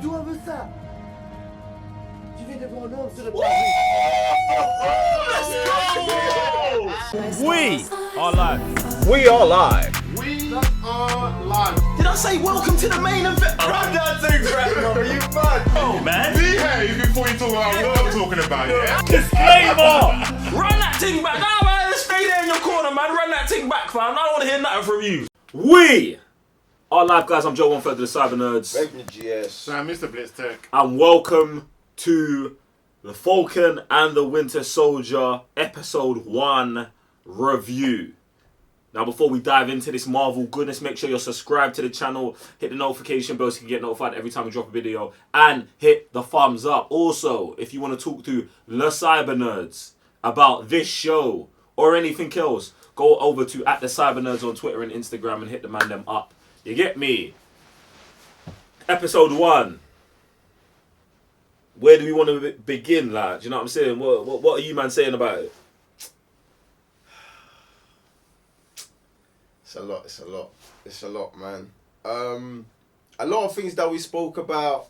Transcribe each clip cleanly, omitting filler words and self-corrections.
Toi veux ça. Tu viens de voir un homme sur le We are live. We are live. We are live. Did I say welcome to the main event? Run that thing back, bro. You mad? Oh man. Behave before you talk about what I'm talking about, yeah? Disclaimer. Run that thing back. Nah, man, stay there in your corner, man. Run that thing back, fam. I don't want to hear nothing from you. We are live, guys. I'm Joe, 1/3 of the Cyber Nerds. Baby GS. So, Mr. Blitz Tech. And welcome to the Falcon and the Winter Soldier Episode 1 review. Now, before we dive into this Marvel goodness, make sure you're subscribed to the channel, hit the notification bell so you can get notified every time we drop a video, and hit the thumbs up. Also, if you want to talk to the Cyber Nerds about this show or anything else, go over to @the Cyber Nerds on Twitter and Instagram and hit the man them up. You get me? Episode 1. Where do we want to begin, lad? Do you know what I'm saying? What are you, man, saying about it? It's a lot, man. A lot of things that we spoke about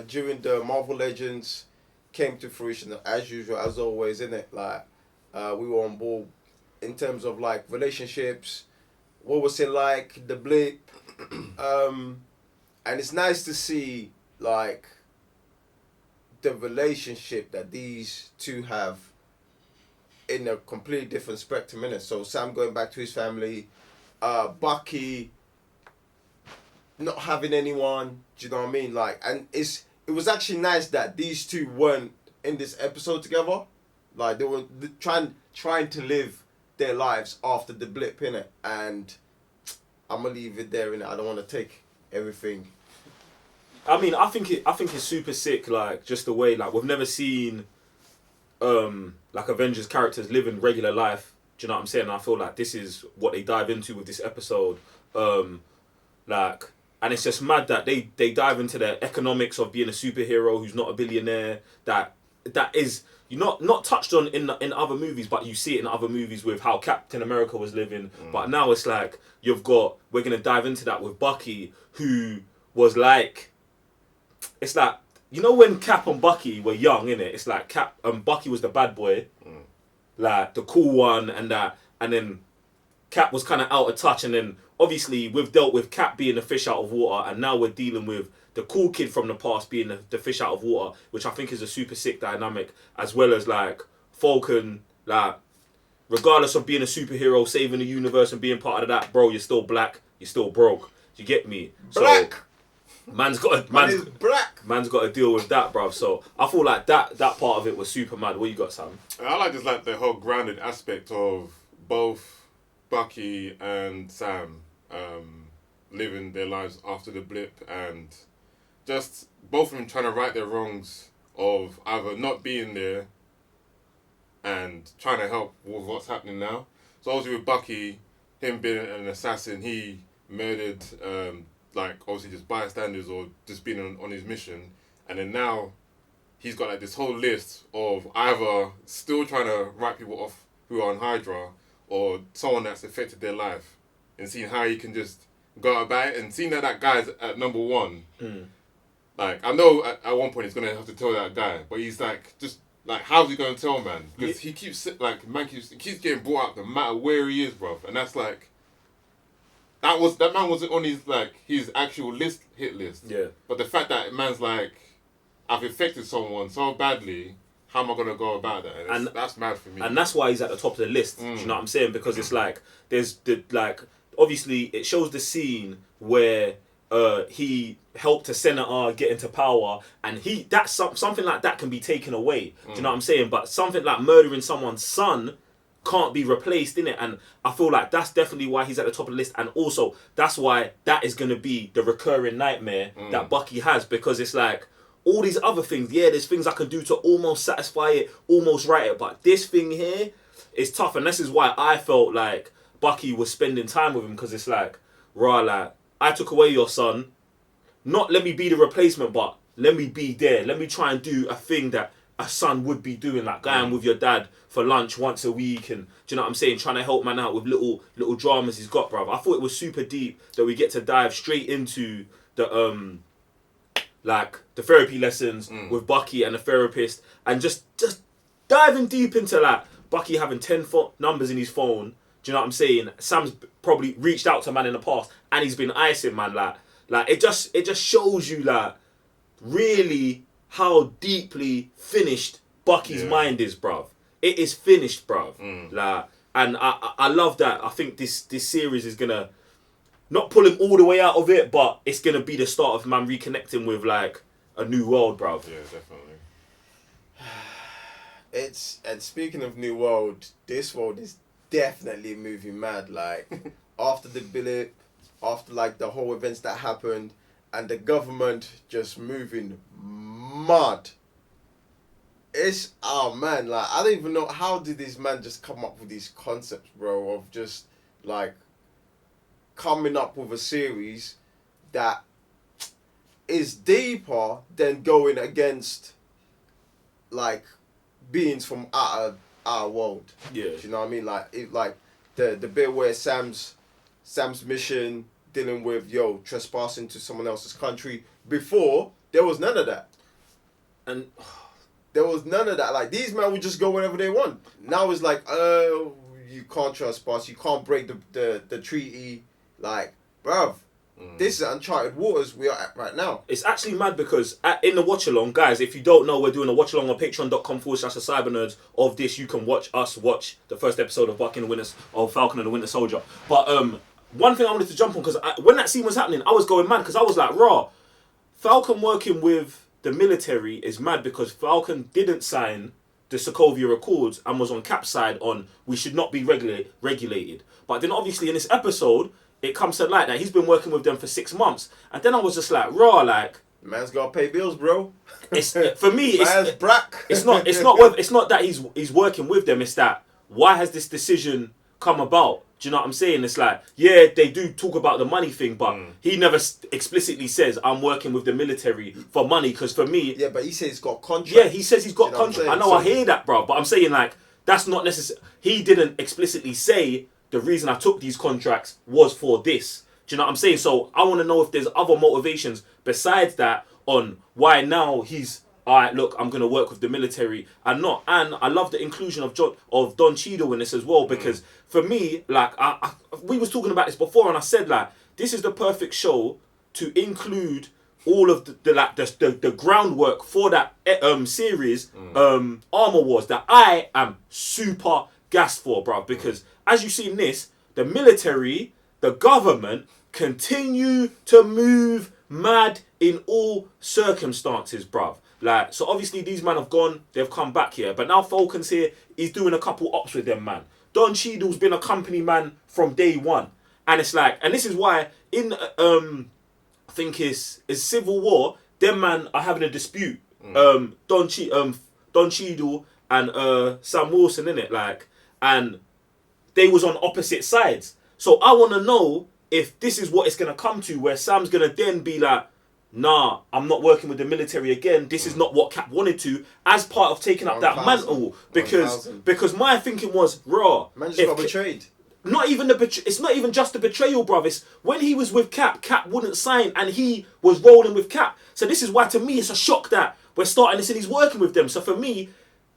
during the Marvel Legends came to fruition as usual, as always, innit? Like, we were on board in terms of like relationships. What was it like? The Blip. And it's nice to see like the relationship that these two have in a completely different spectrum, innit? So Sam going back to his family, Bucky not having anyone, do you know what I mean? Like, and it was actually nice that these two weren't in this episode together. Like, they were trying to live their lives after the Blip, innit? And I'm gonna leave it there, innit? I don't want to take everything. I mean, I think it's super sick. Like, just the way, like, we've never seen like Avengers characters living regular life. Do you know what I'm saying? And I feel like this is what they dive into with this episode. Like, and it's just mad that they dive into the economics of being a superhero who's not a billionaire. That is not touched on in other movies, but you see it in other movies with how Captain America was living. But now it's like we're gonna dive into that with Bucky, who was like, it's like, you know when Cap and Bucky were young, innit? It's like Bucky was the bad boy, like the cool one, and then Cap was kind of out of touch, and then obviously we've dealt with Cap being the fish out of water, and now we're dealing with the cool kid from the past being the fish out of water, which I think is a super sick dynamic, as well as like Falcon, like regardless of being a superhero, saving the universe and being part of that, bro, you're still black, you're still broke. You get me? Black. So, man's got to deal with that, bruv. So I feel like that part of it was super mad. What you got, Sam? I like just like the whole grounded aspect of both Bucky and Sam living their lives after the Blip, and just both of them trying to right their wrongs of either not being there and trying to help with what's happening now. So obviously with Bucky, him being an assassin, he murdered like obviously just bystanders or just being on his mission, and then now he's got like this whole list of either still trying to write people off who are on Hydra or someone that's affected their life, and seeing how he can just go about it, and seeing that guy's at number one. Like, I know at one point he's gonna have to tell that guy, but he's like, just like, how's he gonna tell, man? Because he keeps like, man keeps getting brought up no matter where he is, bruv, and that's like, that man wasn't on his actual hit list. Yeah. But the fact that man's like, I've affected someone so badly, how am I gonna go about that? And that's mad for me. And that's why he's at the top of the list. Do you know what I'm saying? Because it's like obviously it shows the scene where he helped a senator get into power, and that's something like that can be taken away. Do you know what I'm saying? But something like murdering someone's son can't be replaced, innit? And I feel like that's definitely why he's at the top of the list, and also that's why that is going to be the recurring nightmare that Bucky has, because it's like all these other things, there's things I can do to almost satisfy it, almost right it, but this thing here is tough, and this is why I felt like Bucky was spending time with him, because it's like, like, I took away your son, not let me be the replacement, but let me be there, let me try and do a thing that a son would be doing, like going with your dad for lunch once a week, and do you know what I'm saying, trying to help man out with little dramas he's got, bruv. I thought it was super deep that we get to dive straight into the like the therapy lessons with Bucky and the therapist, and just diving deep into like Bucky having 10 numbers in his phone. Do you know what I'm saying? Sam's probably reached out to man in the past, and he's been icing man. Like it just shows you like really how deeply finished Bucky's mind is, bruv. It is finished, bruv. Like, and I love that. I think this series is gonna not pull him all the way out of it, but it's gonna be the start of man reconnecting with like a new world, bruv. Yeah, definitely. And speaking of new world, this world is definitely moving mad. Like after the Blip, after like the whole events that happened, and the government just moving mad. It's man, like I don't even know how did this man just come up with these concepts, bro, of just like coming up with a series that is deeper than going against like beings from our world. Yeah. Do you know what I mean? Like the bit where Sam's mission dealing with trespassing to someone else's country. Before there was none of that. And there was none of that. Like these men would just go whenever they want. Now it's like, you can't trespass, you can't break the treaty. Like, bruv, this is uncharted waters we are at right now. it's actually mad because in the watch along, guys, if you don't know, we're doing a watch along on patreon.com/cybernerds of this. You can watch the first episode of Falcon and the Winter Soldier. But one thing I wanted to jump on, because when that scene was happening, I was going mad because I was like, raw. Falcon working with the military is mad because Falcon didn't sign the Sokovia Accords and was on Cap's side on we should not be regulated. But then obviously in this episode, it comes to light that he's been working with them for 6 months. And then I was just like, raw, like... Man's gotta pay bills, bro. It's for me, Man's brack. it's not that he's working with them, it's that why has this decision come about? Do you know what I'm saying? It's like, yeah, they do talk about the money thing, but he never explicitly says, I'm working with the military for money, because for me... Yeah, but he says he's got contract. Yeah, he says he's got contract. I know, So, I hear that, bro, but I'm saying, like, that's not necessary. He didn't explicitly say the reason I took these contracts was for this. Do you know what I'm saying? So I want to know if there's other motivations besides that on why now he's... Alright, look, I'm going to work with the military and not. And I love the inclusion of Don Cheadle in this as well, because for me, like, we was talking about this before, and I said, like, this is the perfect show to include all of the groundwork for that series, Armor Wars, that I am super gassed for, bro. Because as you see in this, the military, the government continue to move mad in all circumstances, bruv. Like, so obviously these men have gone, they've come back here, but now Falcon's here, he's doing a couple ops with them, man. Don Cheadle's been a company man from day one, and it's like, and this is why in I think it's Civil War, them man are having a dispute. Don Cheadle and Sam Wilson, innit, like, and they was on opposite sides. So I want to know if this is what it's gonna come to, where Sam's gonna then be like, nah, I'm not working with the military again. This is not what Cap wanted to, as part of taking up that mantle. Because my thinking was, raw. Man just got betrayed. Not even it's not even just the betrayal, bruv. It's when he was with Cap wouldn't sign, and he was rolling with Cap. So this is why, to me, it's a shock that we're starting this and he's working with them. So for me,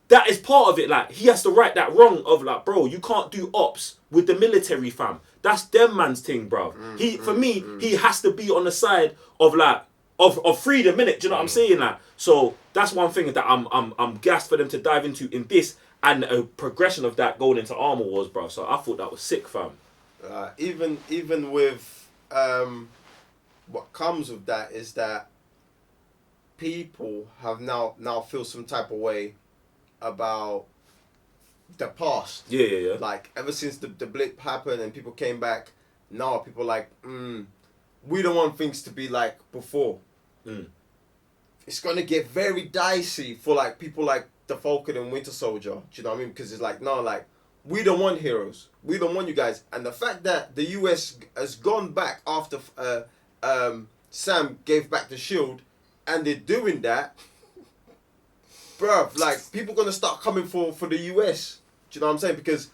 that is part of it. Like, he has to right that wrong of, like, bro, you can't do ops with the military, fam. That's them man's thing, bro. For me, he has to be on the side of, like, of freedom, innit? Do you know what I'm saying? Like, so that's one thing that I'm gassed for them to dive into in this, and a progression of that going into Armor Wars, bro. So I thought that was sick, fam. Even with what comes with that is that people have now feel some type of way about the past. Yeah. Like, ever since the Blip happened and people came back, now people are like, we don't want things to be like before. It's gonna get very dicey for, like, people like the Falcon and Winter Soldier. Do you know what I mean? Because it's like, no, like, we don't want heroes. We don't want you guys. And the fact that the US has gone back after Sam gave back the shield, and they're doing that, bruv, like, people gonna start coming for the US. Do you know what I'm saying? Because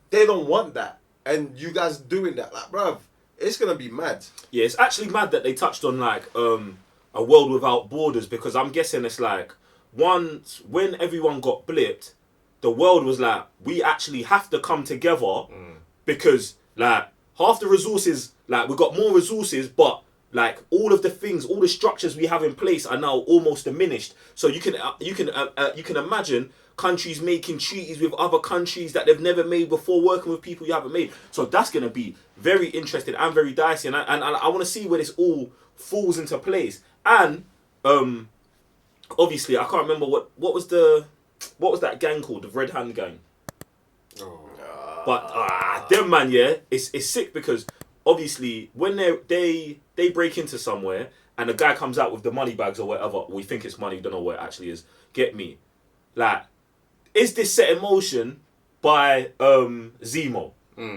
they don't want that, and you guys doing that, like, bruv, it's gonna be mad. Yeah, it's actually mad that they touched on, like, a world without borders, because I'm guessing it's like once when everyone got blipped, the world was like, we actually have to come together because like half the resources, like we got more resources, but like all of the things, all the structures we have in place are now almost diminished. So you can imagine countries making treaties with other countries that they've never made before, working with people you haven't made. So that's going to be very interesting and very dicey. And I want to see where this all falls into place. And obviously, I can't remember what was that gang called, the Red Hand Gang. But them man, yeah, it's sick because obviously when they break into somewhere and the guy comes out with the money bags or whatever, we think it's money, don't know what it actually is. Get me? Like, is this set in motion by Zemo?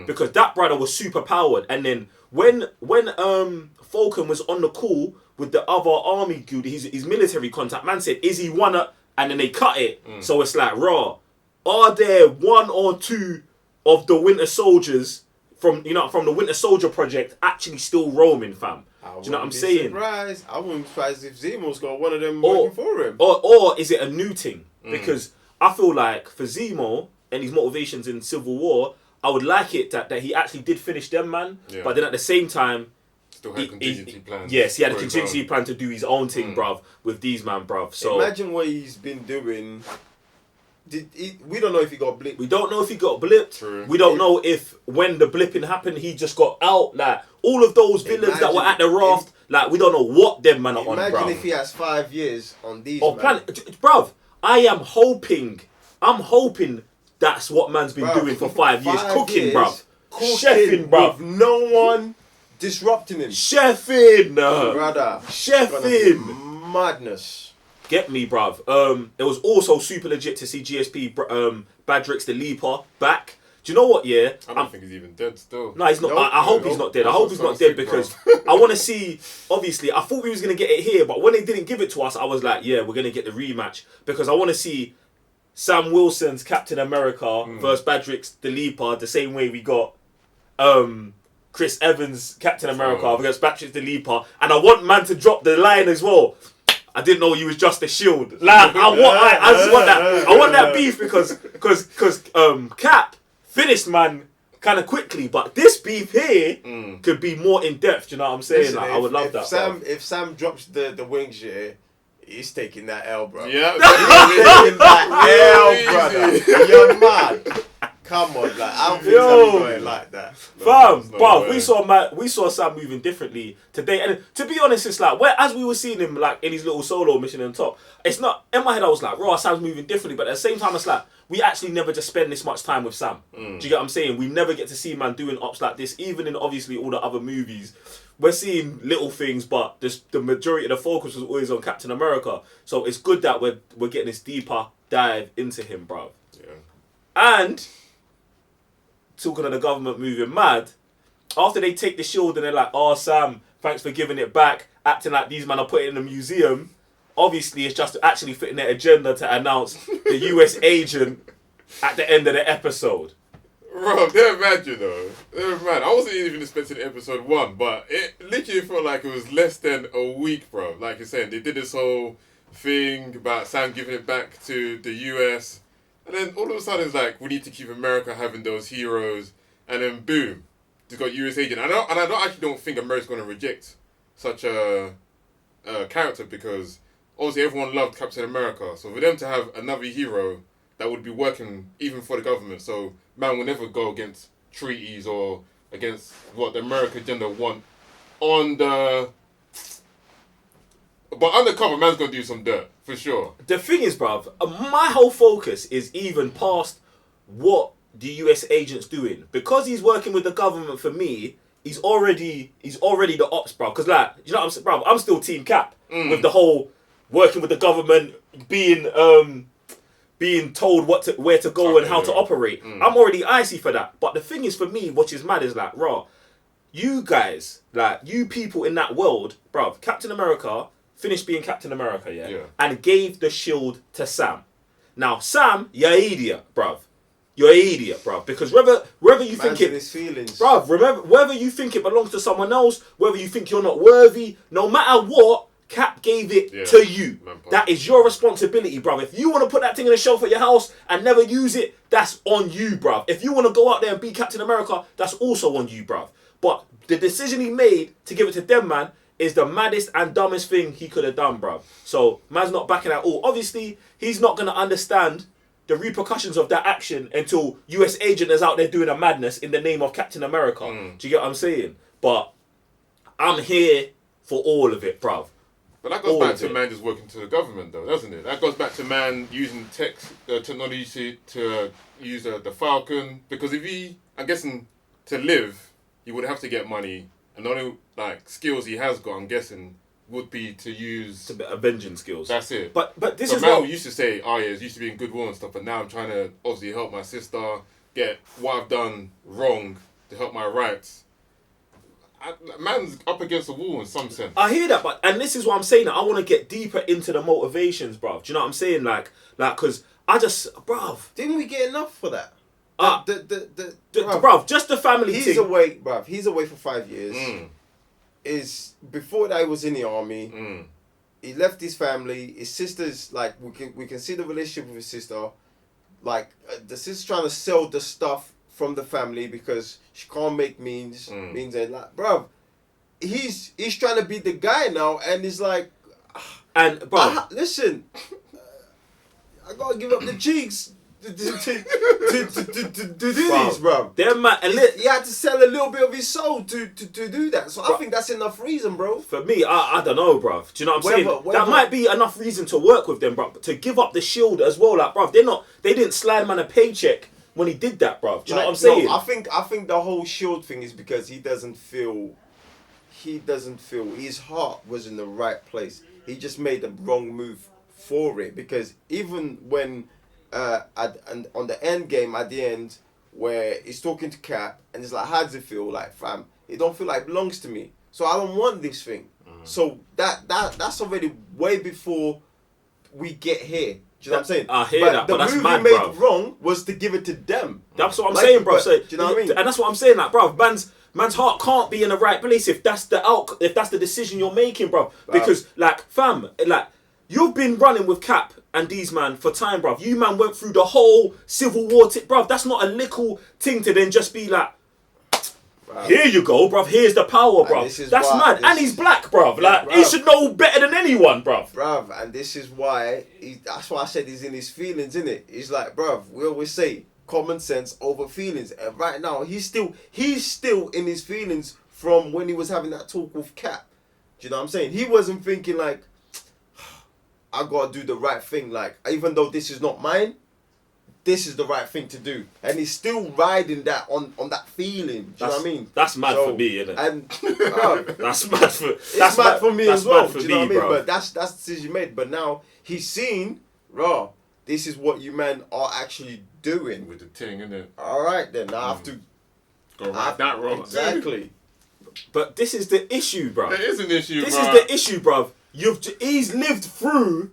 Because that brother was super powered, and then when Falcon was on the call with the other army dude, his military contact man said, "Is he one?" And then they cut it. So it's like, raw. Are there one or two of the Winter Soldiers from the Winter Soldier project actually still roaming, fam? Do you know what I'm saying? I wouldn't be surprised if Zemo's got one of them working for him. Or is it a new thing? Because I feel like for Zemo and his motivations in Civil War, I would like it that he actually did finish them, man. Yeah. But then at the same time, still had contingency plans. Yes, he had a contingency plan to do his own thing, bruv, with these man, bruv. So imagine what he's been doing. We don't know if he got blipped. We don't know if he got blipped. True. We don't know if when the blipping happened, he just got out. Like all of those villains that were at the raft, like we don't know what them man are on, bruv. Imagine if he has 5 years on these. Bruv, I'm hoping that's what man's been doing for 5 years. Cooking, bruv. Chefing, bruv. With no one disrupting him. Chefing. Brother. Chefing. Madness. Get me, bruv. It was also super legit to see GSP Badrix the Leaper back. Do you know what, yeah? I don't think he's even dead still. No, he's not. I hope he's not dead. I hope he's not dead because I want to see, obviously, I thought we was going to get it here, but when they didn't give it to us, I was like, yeah, we're going to get the rematch because I want to see Sam Wilson's Captain America versus Badrix the Leaper the same way we got Chris Evans' Captain America against Badrix the Leaper, and I want man to drop the line as well. I didn't know you was just a shield. Like I just want that. I want that beef because Cap finished man kind of quickly, but this beef here could be more in depth. Do you know what I'm saying? Listen, I would love that. If Sam drops the wings, yeah, he's taking that L, bro. Yeah, he's taking that L, brother. You're mad. Come on, like I don't think Sam's going like that. Fam, but we saw Sam moving differently today, and to be honest, it's like as we were seeing him like in his little solo mission on top. It's not in my head. I was like, "Raw, Sam's moving differently," but at the same time, it's like we actually never just spend this much time with Sam. Do you get what I'm saying? We never get to see man doing ops like this, even in obviously all the other movies. We're seeing little things, but the majority of the focus was always on Captain America. So it's good that we're getting this deeper dive into him, bro. Yeah. And talking of the government moving mad, after they take the shield and they're like, "Oh, Sam, thanks for giving it back," acting like these men are putting it in a museum. Obviously, it's just actually fitting their agenda to announce the US agent at the end of the episode. Bro, they're mad, you know. They're mad. I wasn't even expecting episode 1, but it literally felt like it was less than a week, bro. Like you're saying, they did this whole thing about Sam giving it back to the US. And then all of a sudden it's like, we need to keep America having those heroes. And then boom, they got US agent. And I don't think America's going to reject such a character because obviously everyone loved Captain America. So for them to have another hero that would be working even for the government. So man will never go against treaties or against what the American agenda want on the... But undercover, man's going to do some dirt, for sure. The thing is, bruv, my whole focus is even past what the US agent's doing. Because he's working with the government for me, he's already the ops, bruv. Because, like, you know what I'm saying, bruv? I'm still Team Cap with the whole working with the government, being told where to go and how to operate. I'm already icy for that. But the thing is, for me, what is mad is, like, raw, you guys, like, you people in that world, bruv, Captain America... finished being Captain America, yeah? And gave the shield to Sam. Now, Sam, you're an idiot, bruv. You're an idiot, bruv. Because whether you think it... his feelings. Bruv, remember, whether you think it belongs to someone else, whether you think you're not worthy, no matter what, Cap gave it to you. That is your responsibility, bruv. If you want to put that thing in the shelf at your house and never use it, that's on you, bruv. If you want to go out there and be Captain America, that's also on you, bruv. But the decision he made to give it to them, man, is the maddest and dumbest thing he could have done, bruv. So, man's not backing at all. Obviously, he's not going to understand the repercussions of that action until US agent is out there doing a madness in the name of Captain America. Do you get what I'm saying? But I'm here for all of it, bruv. But that goes back to man just working to the government, though, doesn't it? That goes back to man using technology to use the Falcon. Because if I'm guessing, to live, he would have to get money. And the only skills he has got, I'm guessing, would be to use avenging skills. That's it. But this is man used to say, oh yeah, it's used to be in good war and stuff, but now I'm trying to obviously help my sister get what I've done wrong to help my rights. Man's up against the wall in some sense. I hear that, and this is what I'm saying. I want to get deeper into the motivations, bruv. Do you know what I'm saying? Because I just, bruv. Didn't we get enough for that? Bruv, just the family he's thing. Away, bruv. He's away for 5 years. Is before that he was in the army. He left his family. His sister's we can see the relationship with his sister. The sister's trying to sell the stuff from the family because she can't make means and bruv, he's trying to be the guy now, and he's like, and bruv, listen, I gotta give up the cheeks to do this, bruv. He had to sell a little bit of his soul to do that. So I think that's enough reason, bro. For me, I don't know, bruv. Do you know what I'm saying? That might be enough reason to work with them, bruv. But to give up the shield as well, bruv, they didn't slide man a paycheck when he did that, bruv. Do you know what I'm saying? No, I think the whole shield thing is because he doesn't feel his heart was in the right place. He just made the wrong move for it, because even when on the end game at the end where he's talking to Cap and he's like, how does it feel? Like, fam, it don't feel like it belongs to me, so I don't want this thing. So that's already way before we get here. Do you know what I'm saying? I hear that, but that's mad, the move he made bruv. wrong was to give it to them. That's what I'm saying, bro. So, do you know what I mean? And that's what I'm saying, bruv. Man's heart can't be in the right place if that's the decision you're making, bruv. Because, fam, you've been running with Cap and these man for time, bruv. You man went through the whole Civil War, bruv. That's not a little thing to then just be like, here you go, bruv. Here's the power, bruv. That's mad. And he's black, bruv. He should know better than anyone, bruv. Bruv, and this is why, that's why I said he's in his feelings, innit? He's like, bruv, we always say, common sense over feelings. And right now, he's still in his feelings from when he was having that talk with Cap. Do you know what I'm saying? He wasn't thinking like, I gotta do the right thing. Even though this is not mine, this is the right thing to do. And he's still riding that on that feeling. Do you know what I mean? That's mad for me, isn't it? And that's mad for it's mad for me as well. Do you know what I mean? But that's the decision made. But now he's seen, this is what you men are actually doing. With the thing, innit? Alright then, I have to go right that wrong. Exactly. But this is the issue, bruv. There is an issue, This is the issue, bruv. He's lived through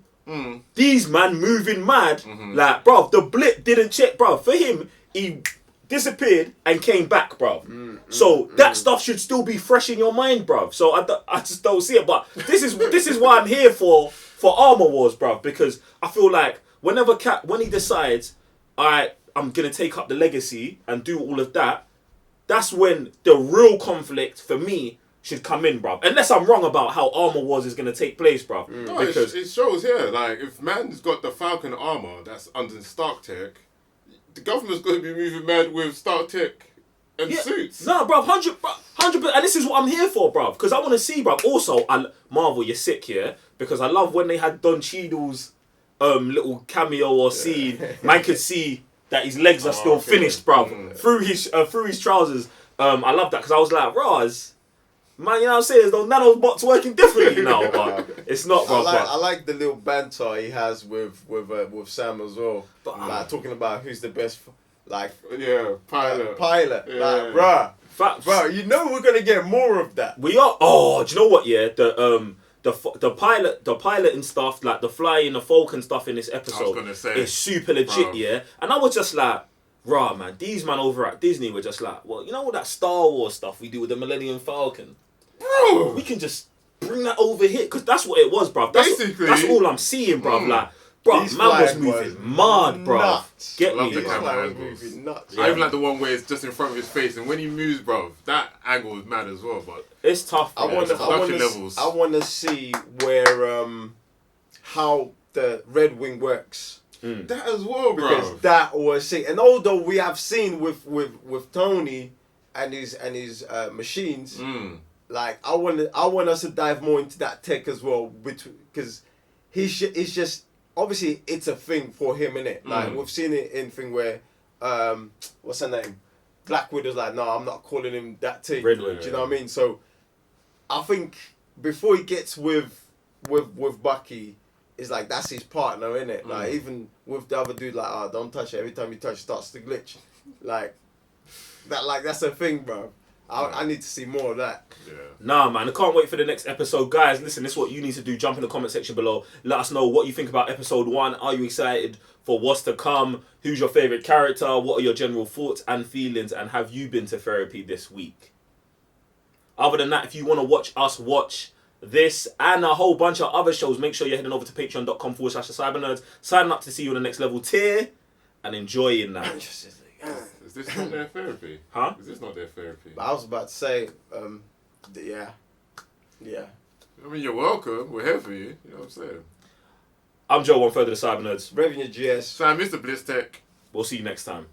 these man moving mad. Bruv, the blip didn't check, bruv. For him, he disappeared and came back, bruv. So that stuff should still be fresh in your mind, bruv. So I just don't see it. But this is why I'm here for Armor Wars, bruv. Because I feel like whenever Cap, when he decides, I'm gonna take up the legacy and do all of that, that's when the real conflict for me should come in, bruv. Unless I'm wrong about how Armor Wars is going to take place, bruv. No, because it shows here, if man's got the Falcon armor that's under Stark Tech, the government's going to be moving mad with Stark Tech and suits. No, bruv, 100%. And this is what I'm here for, bruv. Because I want to see, bruv. Also, Marvel, you're sick here. Because I love when they had Don Cheadle's little cameo or scene. Man could see that his legs are still finished, bruv. Through his trousers. I love that because I was like, Roz, man, you know what I'm saying? Those nanobots working differently now, but it's not, bruv. I like the little banter he has with Sam as well. But, talking about who's the best, pilot. Yeah. Bruh, you know we're gonna get more of that. We are. Oh, do you know what? Yeah, the pilot and stuff, like the flying, the Falcon stuff in this episode is super legit, yeah. And I was just like, man, these man over at Disney were just like, well, you know all that Star Wars stuff we do with the Millennium Falcon, bro, we can just bring that over here, because that's what it was, bruv. That's all I'm seeing, bruv. Like, bruv, His man was flying moving mad, bruv. nuts. Get Love me? the His camera flying was angles. moving nuts. I even like the one where it's just in front of his face, and when he moves, bro, that angle is mad as well. But It's tough. I bro. want It's tough. to. I want to see where how the Red Wing works. that as well, bro. Because that was sick. And although we have seen with Tony and his machines, like I want us to dive more into that tech as well, because it's just obviously it's a thing for him, innit? Like we've seen it in thing where what's her name? Black Widow's like, no, I'm not calling him that thing. Red Wing, Do you know what I mean? So I think before he gets with Bucky, it's like that's his partner, innit? Like even with the other dude, like, don't touch it. Every time you touch it, starts to glitch. Like that's a thing, bro. I need to see more of that. Yeah. Nah, man, I can't wait for the next episode. Guys, listen, this is what you need to do. Jump in the comment section below. Let us know what you think about episode 1. Are you excited for what's to come? Who's your favourite character? What are your general thoughts and feelings? And have you been to therapy this week? Other than that, if you want to watch us watch this and a whole bunch of other shows, make sure you're heading over to patreon.com/thecybernerds. Sign up to see you on the next level tier and enjoying that. Is this not their therapy? Huh? Is this not their therapy? But I was about to say, yeah. I mean, you're welcome. We're here for you. You know what I'm saying? I'm Joe, 1/3 of the Cyber Nerds. Revenue GS. So, Mr. Blitz Tech. We'll see you next time.